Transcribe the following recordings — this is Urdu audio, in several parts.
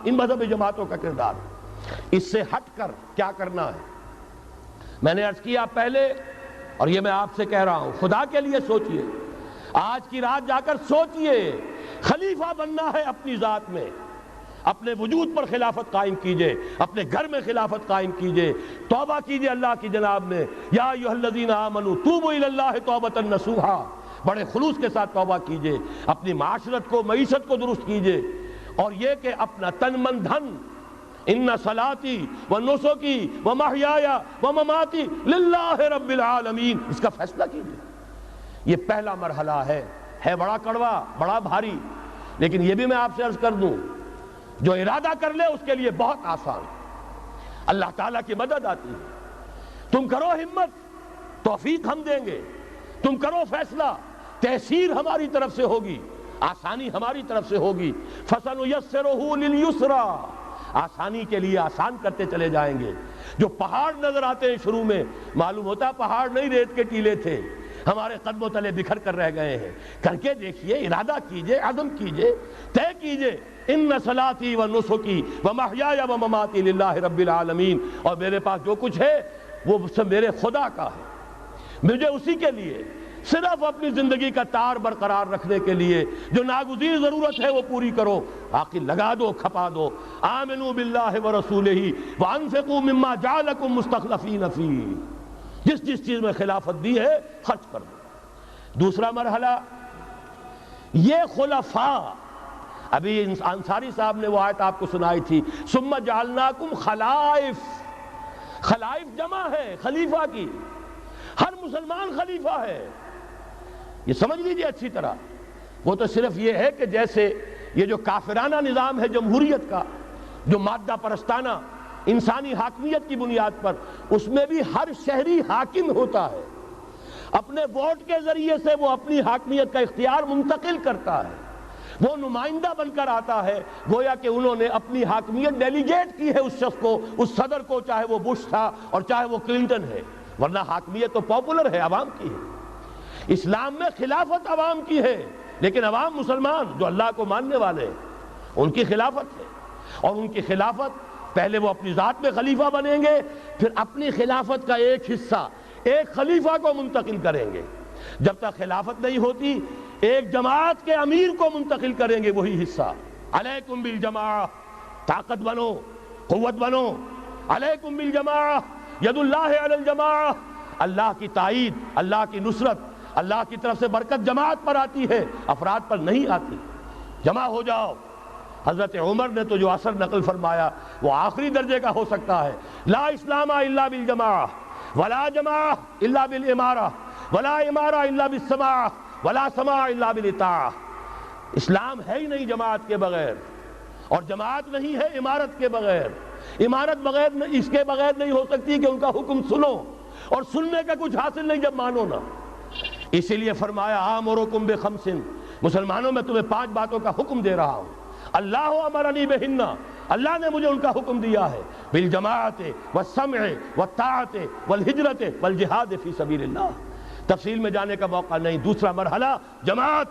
ان مذہبی جماعتوں کا کردار۔ اس سے ہٹ کر کیا کرنا ہے؟ میں نے عرض کیا پہلے، اور یہ میں آپ سے کہہ رہا ہوں، خدا کے لیے سوچئے، آج کی رات جا کر سوچئے، خلیفہ بننا ہے اپنی ذات میں، اپنے وجود پر خلافت قائم کیجئے، اپنے گھر میں خلافت قائم کیجئے، توبہ کیجئے اللہ کی جناب میں، یا ایھا الذین آمنوا توبوا الی اللہ توبۃ نصوحا، بڑے خلوص کے ساتھ توبہ کیجئے، اپنی معاشرت کو، معیشت کو درست کیجئے، اور یہ کہ اپنا تن من دھن، ان صلاتی و نسکی و محیای و مماتی للہ رب العالمین، اس کا فیصلہ کیجئے۔ یہ پہلا مرحلہ ہے بڑا کڑوا، بڑا بھاری، لیکن یہ بھی میں آپ سے عرض کر دوں، جو ارادہ کر لے اس کے لیے بہت آسان، اللہ تعالیٰ کی مدد آتی ہے۔ تم کرو ہمت، توفیق ہم دیں گے، تم کرو فیصلہ، تحصیل ہماری طرف سے ہوگی، آسانی ہماری طرف سے ہوگی۔ فَسَنُيَسِّرُهُ لِلْيُسْرَىٰ، آسانی کے لیے آسان کرتے چلے جائیں گے۔ جو پہاڑ نظر آتے ہیں شروع میں، معلوم ہوتا پہاڑ نہیں، ریت کے ٹیلے تھے، ہمارے قدموں تلے بکھر کر رہ گئے ہیں۔ کر کے دیکھیے، ارادہ کیجئے، عزم کیجئے، طے کیجئے، ان صلاتی و نسکی و محیای و مماتی للہ رب العالمین، اور میرے پاس جو کچھ ہے وہ سب میرے خدا کا ہے، مجھے اسی کے لیے صرف اپنی زندگی کا تار برقرار رکھنے کے لیے جو ناگزیر ضرورت ہے وہ پوری کرو، باقی لگا دو، کھپا دو۔ آمنوا باللہ ورسولہ وانفقوا مما جعلکم مستخلفین فیہ، جس چیز میں خلافت دی ہے خرچ کر دو۔ دوسرا مرحلہ، یہ خلفاء، ابھی انصاری صاحب نے وہ آیت آپ کو سنائی تھی، ثم جعلناکم خلائف، خلائف جمع ہے خلیفہ کی، ہر مسلمان خلیفہ ہے، یہ سمجھ لیجئے اچھی طرح۔ وہ تو صرف یہ ہے کہ جیسے یہ جو کافرانہ نظام ہے جمہوریت کا، جو مادہ پرستانہ انسانی حاکمیت کی بنیاد پر، اس میں بھی ہر شہری حاکم ہوتا ہے، اپنے ووٹ کے ذریعے سے وہ اپنی حاکمیت کا اختیار منتقل کرتا ہے، وہ نمائندہ بن کر آتا ہے، گویا کہ انہوں نے اپنی حاکمیت ڈیلیگیٹ کی ہے اس شخص کو، اس صدر کو، چاہے وہ بش تھا اور چاہے وہ کلنٹن ہے، ورنہ حاکمیت تو پاپولر ہے، عوام کی ہے۔ اسلام میں خلافت عوام کی ہے، لیکن عوام مسلمان جو اللہ کو ماننے والے ہیں ان کی خلافت ہے، اور ان کی خلافت پہلے وہ اپنی ذات میں خلیفہ بنیں گے، پھر اپنی خلافت کا ایک حصہ ایک خلیفہ کو منتقل کریں گے۔ جب تک خلافت نہیں ہوتی ایک جماعت کے امیر کو منتقل کریں گے وہی حصہ۔ علیکم بالجماعہ، طاقت بنو، قوت بنو، علیکم بالجماعہ، ید اللہ علی الجماعہ، اللہ کی تائید، اللہ کی نصرت، اللہ کی طرف سے برکت جماعت پر آتی ہے، افراد پر نہیں آتی۔ جمع ہو جاؤ۔ حضرت عمر نے تو جو اثر نقل فرمایا وہ آخری درجے کا ہو سکتا ہے، لا اسلام الا بالجماعہ، ولا جماعہ الا بالامارہ، ولا امارہ الا بالسماع، ولا سماع الا بالاطاعہ۔ اسلام ہے ہی نہیں جماعت کے بغیر، اور جماعت نہیں ہے امارت کے بغیر، امارت بغیر اس کے بغیر نہیں ہو سکتی کہ ان کا حکم سنو، اور سننے کا کچھ حاصل نہیں جب مانو نہ۔ اسی لیے فرمایا آمرکم بخمس، مسلمانوں میں تمہیں 5 باتوں کا حکم دے رہا ہوں، اللہ امرنی بہن، اللہ نے مجھے ان کا حکم دیا ہے، بالجماعت والسمع والطاعت والہجرت والجہاد فی سبیل اللہ۔ تفصیل میں جانے کا موقع نہیں۔ دوسرا مرحلہ جماعت،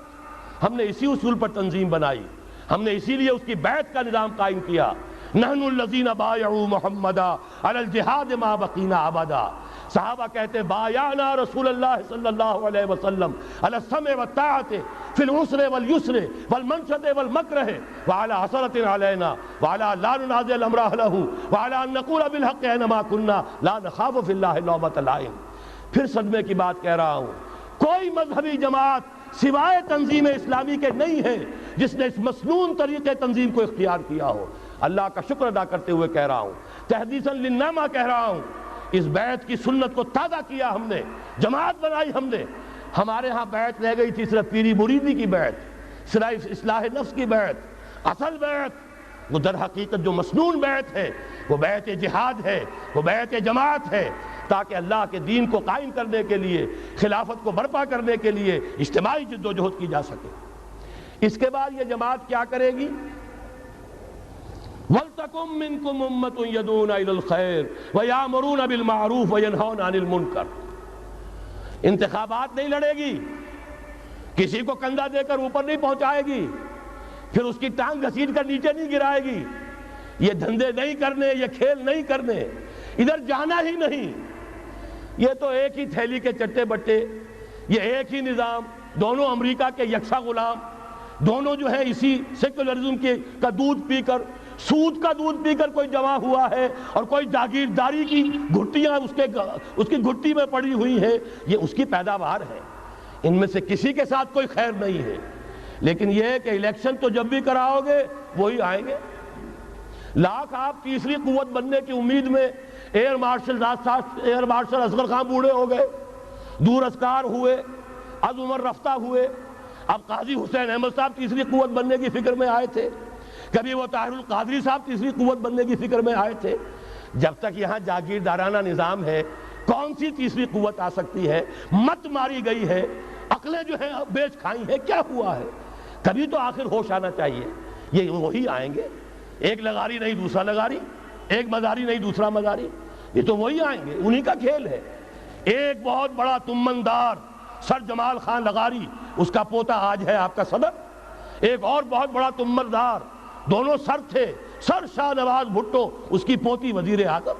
ہم نے اسی اصول پر تنظیم بنائی، ہم نے اسی لیے اس کی بیعت کا نظام قائم کیا۔ نحن الذین بایعوا محمدا علی الجہاد ما بقینا ابدا۔ صحابہ کہتے ہیں بایعنا رسول اللہ صلی اللہ علیہ وسلم علی السمع والطاعت فی العسر والیسر والمنشط والمکرہ وعلی حسرۃ علینا وعلی لا ننازع الامر اہلہ وعلی ان نقول بالحق اینما کنا لا نخاف فی اللہ لومۃ لائم۔ پھر صدمے کی بات کہہ رہا ہوں، کوئی مذہبی جماعت سوائے تنظیم اسلامی کے نہیں ہے جس نے اس مسنون طریقے تنظیم کو اختیار کیا ہو۔ اللہ کا شکر ادا کرتے ہوئے کہہ رہا ہوں، تحدیثاً للنعمہ کہہ رہا ہوں، اس بیعت کی سنت کو تازہ کیا ہم نے، جماعت بنائی ہم نے۔ ہمارے ہاں بیعت رہ گئی تھی صرف پیری مریدی کی بیعت، صرف اصلاح نفس کی بیعت۔ اصل بیعت وہ در حقیقت جو مسنون بیعت ہے وہ بیعت جہاد ہے، وہ بیعت جماعت ہے، تاکہ اللہ کے دین کو قائم کرنے کے لیے، خلافت کو برپا کرنے کے لیے اجتماعی جد و جہد کی جا سکے۔ اس کے بعد یہ جماعت کیا کرے گی؟ وَلْتَكُن مِّنكُمْ أُمَّةٌ يَدْعُونَ إِلَى الْخَيْرِ وَيَأْمُرُونَ بِالْمَعْرُوفِ وَيَنْهَوْنَ عَنِ الْمُنكَرِ۔ انتخابات نہیں لڑے گی، کسی کو کندھا دے کر اوپر نہیں پہنچائے گی، پھر اس کی ٹانگ گھسیٹ کر نیچے نہیں گرائے گی، یہ دھندے نہیں کرنے، یہ کھیل نہیں کرنے، ادھر جانا ہی نہیں. یہ تو ایک ہی تھیلی کے چٹے بٹے، یہ ایک ہی نظام، دونوں امریکہ کے یکساں غلام، دونوں جو ہے اسی سیکولرزم کا دودھ پی کر، سود کا دودھ پی کر کوئی جمع ہوا ہے، اور کوئی جاگیرداری کی گھٹیاں اس کی گھٹی میں پڑی ہوئی ہیں. یہ اس کی پیداوار ہے، ان میں سے کسی کے ساتھ کوئی خیر نہیں ہے. لیکن یہ ہے کہ الیکشن تو جب بھی کراؤ گے وہی آئیں گے. لاکھ آپ تیسری قوت بننے کی امید میں ایئر مارشل اصغر خان بوڑھے ہو گئے، دور اسکار ہوئے، از عمر رفتہ ہوئے. اب قاضی حسین احمد صاحب تیسری قوت بننے کی فکر میں آئے تھے، کبھی وہ طاہر القادری صاحب تیسری قوت بننے کی فکر میں آئے تھے. جب تک یہاں جاگیردارانہ نظام ہے کون سی تیسری قوت آ سکتی ہے؟ مت ماری گئی ہے، عقلیں جو ہیں بیچ کھائی ہیں، کیا ہوا ہے؟ کبھی تو آخر ہوش آنا چاہیے. یہ وہی آئیں گے، ایک لغاری نہیں دوسرا لغاری، ایک مزاری نہیں دوسرا مزاری، یہ تو وہی آئیں گے، انہی کا کھیل ہے. ایک بہت بڑا تمندار سر جمال خان لغاری، اس کا پوتا آج ہے آپ کا صدر. ایک اور بہت بڑا تمندار، دونوں سر تھے، سر شاہ نواز بھٹو، اس کی پوتی وزیر اعظم.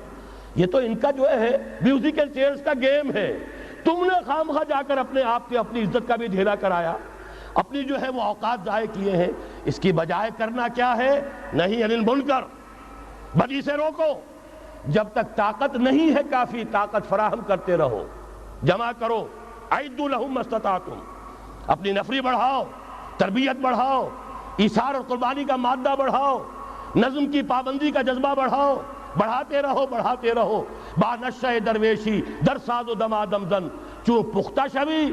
یہ تو ان کا جو ہے میوزیکل چیئرز کا گیم ہے. تم نے خامخواہ جا کر اپنے آپ کی اپنی عزت کا بھی ڈھیلا کرایا، اپنی جو ہے وہ اوقات ضائع کیے ہیں. اس کی بجائے کرنا کیا ہے؟ نہیں انل منکر، بدی سے روکو. جب تک طاقت نہیں ہے کافی، طاقت فراہم کرتے رہو، جمع کرو. اعدوا لہم ما استطعتم، اپنی نفری بڑھاؤ، تربیت بڑھاؤ، ایثار اور قربانی کا مادہ بڑھاؤ، نظم کی پابندی کا جذبہ بڑھاؤ. بڑھاتے رہو بڑھاتے رہو. با نشہ درویشی در ساز و دمادم زن، چون پختہ شوی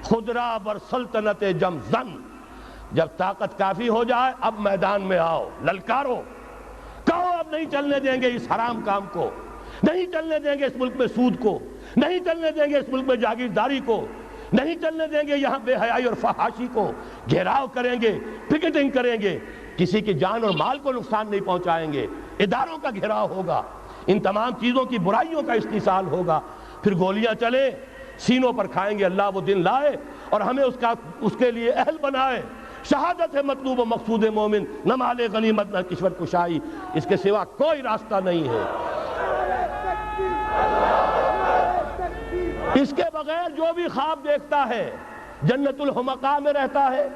خدرا بر سلطنت جم زن. جب طاقت کافی ہو جائے اب میدان میں آؤ، للکارو، کہو اب نہیں چلنے دیں گے اس حرام کام کو، نہیں چلنے دیں گے اس ملک میں سود کو، نہیں چلنے دیں گے اس ملک میں جاگیرداری کو، نہیں چلنے دیں گے یہاں بے حیائی اور فحاشی کو. گھیراؤ کریں گے، پکٹنگ کریں گے، کسی کی جان اور مال کو نقصان نہیں پہنچائیں گے. اداروں کا گھیراؤ ہوگا، ان تمام چیزوں کی برائیوں کا استحصال ہوگا. پھر گولیاں چلیں، سینوں پر کھائیں گے. اللہ وہ دن لائے اور ہمیں اس کے لیے اہل بنائے. شہادت ہے مطلوب و مقصود مومن، نہ مال غنیمت نہ کشور کشائی، اس کے سوا کوئی راستہ نہیں ہے. اس کے بغیر جو بھی خواب دیکھتا ہے جنت الحمقاء میں رہتا ہے،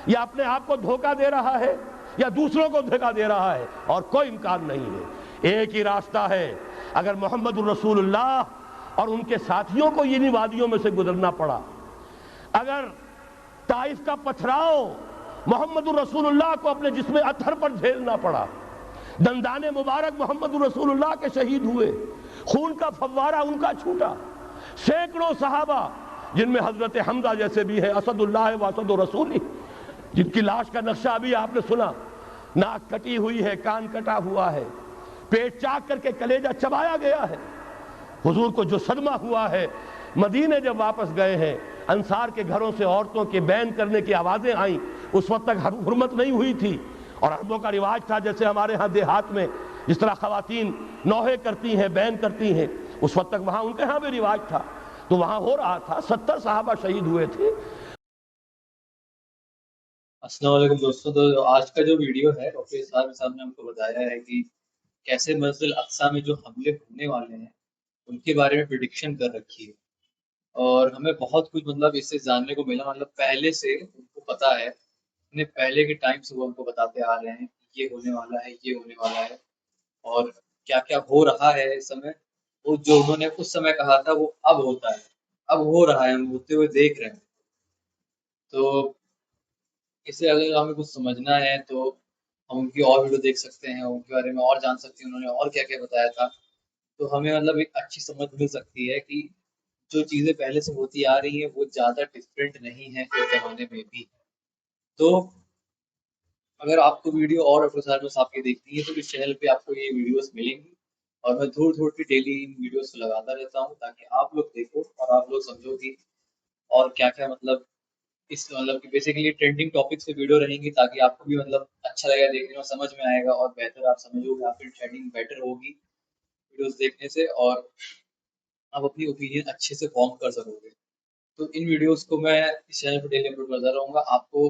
یا اپنے آپ کو دھوکہ دے رہا ہے، یا دوسروں کو دھوکہ دے رہا ہے، اور کوئی امکان نہیں ہے. ایک ہی راستہ ہے. اگر محمد الرسول اللہ اور ان کے ساتھیوں کو انہی وادیوں میں سے گزرنا پڑا، اگر طائف کا پتھراؤ محمد الرسول اللہ کو اپنے جسم اطہر پر جھیلنا پڑا، دندان مبارک محمد الرسول اللہ کے شہید ہوئے، خون کا فوارہ ان کا چھوٹا، سینکڑوں صحابہ جن میں حضرت حمزہ جیسے بھی ہیں، اسد اللہ و اسد رسول، جن کی لاش کا نقشہ ابھی آپ نے سنا، ناک کٹی ہوئی ہے، کان کٹا ہوا ہے، پیٹ چاک کر کے کلیجہ چبایا گیا ہے. حضور کو جو صدمہ ہوا ہے، مدینے جب واپس گئے ہیں، انصار کے گھروں سے عورتوں کے بین کرنے کی آوازیں آئیں. اس وقت تک حرمت نہیں ہوئی تھی، اور عربوں کا رواج تھا جیسے ہمارے ہاں دیہات میں جس طرح خواتین نوحے کرتی ہیں، بین کرتی ہیں، اس وقت تک وہاں ان کے ہاں بھی رواج تھا. تو وہاں ہو رہا تھا. 70 صحابہ شہید ہوئے تھے. السلام علیکم دوستوں. تو آج کا جو ویڈیو ہے ڈاکٹر اسحاق صاحب نے ہم کو بتایا ہے کہ کیسے مسجد الاقصی میں جو حملے ہونے والے ہیں ان کے بارے میں پریڈکشن کر رکھی ہے، اور ہمیں بہت کچھ مطلب اس سے جاننے کو ملا. مطلب پہلے سے ان کو پتا ہے، انہیں پہلے کے ٹائم سے وہ ہم کو بتاتے آ رہے ہیں کہ یہ ہونے والا ہے، یہ ہونے والا ہے، اور کیا کیا ہو رہا ہے اس سمے. وہ جو انہوں نے اس سمے کہا تھا وہ اب ہوتا ہے، اب ہو رہا ہے، ہم ہوتے ہوئے دیکھ رہے ہیں. تو اسے اگر ہمیں کچھ سمجھنا ہے تو ہم ان کی اور ویڈیو دیکھ سکتے ہیں، ان کے بارے میں اور جان سکتے ہیں انہوں نے اور کیا کیا بتایا تھا. تو ہمیں مطلب ایک اچھی سمجھ مل سکتی ہے کہ جو چیزیں پہلے سے ہوتی آ رہی ہیں وہ زیادہ ڈفرینٹ نہیں ہیں اس زمانے میں بھی. تو اگر آپ کو ویڈیو اور ڈاکٹر صاحب کی دیکھنی ہے تو اس چینل پہ آپ کو یہ ویڈیوز ملیں گی، اور میں تھوڑی کے ڈیلی ان ویڈیوز کو لگاتا رہتا ہوں تاکہ آپ لوگ دیکھو اور آپ لوگ سمجھو کہ اور کیا کیا مطلب اس مطلب کہ بیسیکلی ٹرینڈنگ ٹاپکس پہ ویڈیو رہیں گی تاکہ آپ کو بھی مطلب اچھا لگے گا دیکھنے میں، سمجھ میں آئے گا، اور بہتر آپ سمجھو گے، آپ کی ٹرینڈنگ بیٹر ہوگی ویڈیوز دیکھنے سے، اور آپ اپنی اوپینین اچھے سے فارم کر سکو گے. تو ان ویڈیوز کو میں اس چینل پہ ڈیلی اپلوڈ کرتا رہوں گا. آپ کو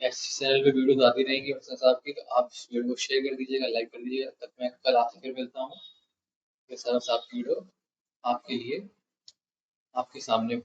ایسی چینل پہ ویڈیوز آتی رہیں گی حسن صاحب کی، تو آپ اس ویڈیو کو شیئر کر دیجیے گا، لائک کر دیجیے گا. تب میں کل آپ سے پھر ملتا ہوں. حسن صاحب کی ویڈیو آپ کے لیے آپ کے سامنے